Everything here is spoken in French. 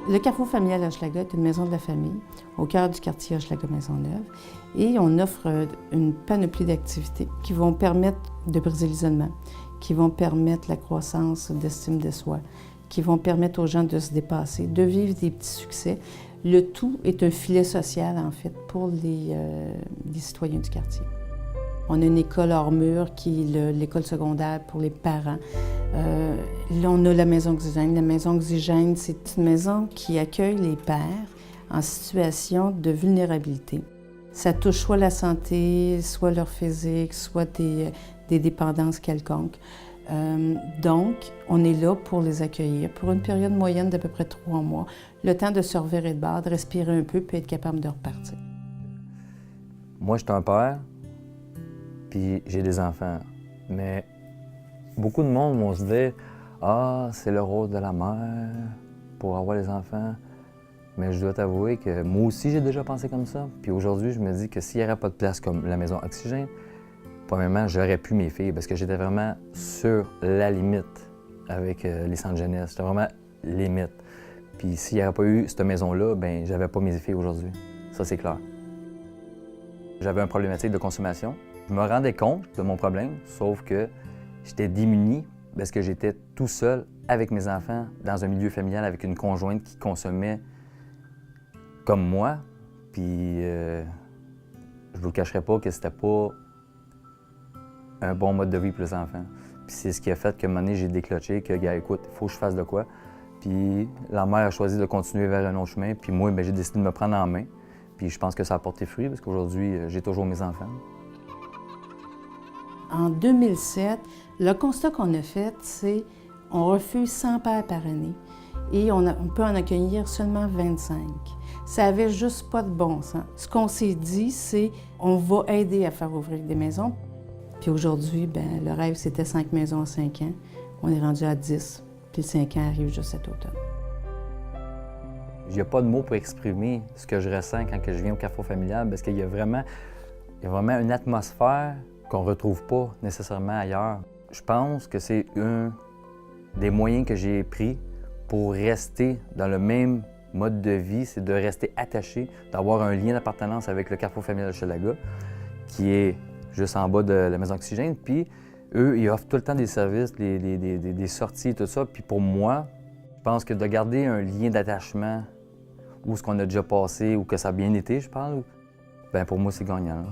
Le Carrefour familial Hochelaga est une maison de la famille au cœur du quartier Hochelaga-Maisonneuve et on offre une panoplie d'activités qui vont permettre de briser l'isolement, qui vont permettre la croissance d'estime de soi, qui vont permettre aux gens de se dépasser, de vivre des petits succès. Le tout est un filet social, en fait, pour les citoyens du quartier. On a une école hors mur qui est l'école secondaire pour les parents. Là, on a la maison Oxygène. La maison Oxygène, c'est une maison qui accueille les pères en situation de vulnérabilité. Ça touche soit la santé, soit leur physique, soit des dépendances quelconques. Donc, on est là pour les accueillir pour une période moyenne d'à peu près 3 mois, le temps de se revirer de bord, de respirer un peu, puis être capable de repartir. Moi, je suis un père, puis j'ai des enfants. Mais beaucoup de monde vont se dire « Ah, c'est le rôle de la mère pour avoir les enfants. » Mais je dois t'avouer que moi aussi, j'ai déjà pensé comme ça. Puis aujourd'hui, je me dis que s'il n'y aurait pas de place comme la maison Oxygène, premièrement, j'aurais pu mes filles parce que j'étais vraiment sur la limite avec les centres jeunesse. J'étais vraiment limite. Puis s'il n'y avait pas eu cette maison-là, ben j'avais pas mes filles aujourd'hui. Ça, c'est clair. J'avais une problématique de consommation. Je me rendais compte de mon problème, sauf que j'étais démuni parce que j'étais tout seul avec mes enfants dans un milieu familial avec une conjointe qui consommait comme moi. Puis je vous le cacherai pas que c'était pas un bon mode de vie pour les enfants. Puis c'est ce qui a fait qu'à un moment donné, j'ai déclenché que, gars, écoute, il faut que je fasse de quoi. Puis la mère a choisi de continuer vers un autre chemin, puis moi, j'ai décidé de me prendre en main. Puis je pense que ça a porté fruit, parce qu'aujourd'hui, j'ai toujours mes enfants. En 2007, le constat qu'on a fait, c'est qu'on refuse 100 pères par année et on peut en accueillir seulement 25. Ça avait juste pas de bon sens. Ce qu'on s'est dit, c'est on va aider à faire ouvrir des maisons. Puis aujourd'hui, ben, le rêve, c'était 5 maisons en 5 ans. On est rendu à 10, puis le 5 ans arrive juste cet automne. Il n'y a pas de mots pour exprimer ce que je ressens quand je viens au Carrefour familial, parce qu'il y a vraiment une atmosphère qu'on ne retrouve pas nécessairement ailleurs. Je pense que c'est un des moyens que j'ai pris pour rester dans le même mode de vie, c'est de rester attaché, d'avoir un lien d'appartenance avec le Carrefour familial Hochelaga, qui est juste en bas de la maison Oxygène. Puis eux, ils offrent tout le temps des services, des sorties, tout ça. Puis pour moi, je pense que de garder un lien d'attachement où ce qu'on a déjà passé ou que ça a bien été, je parle, bien pour moi, c'est gagnant.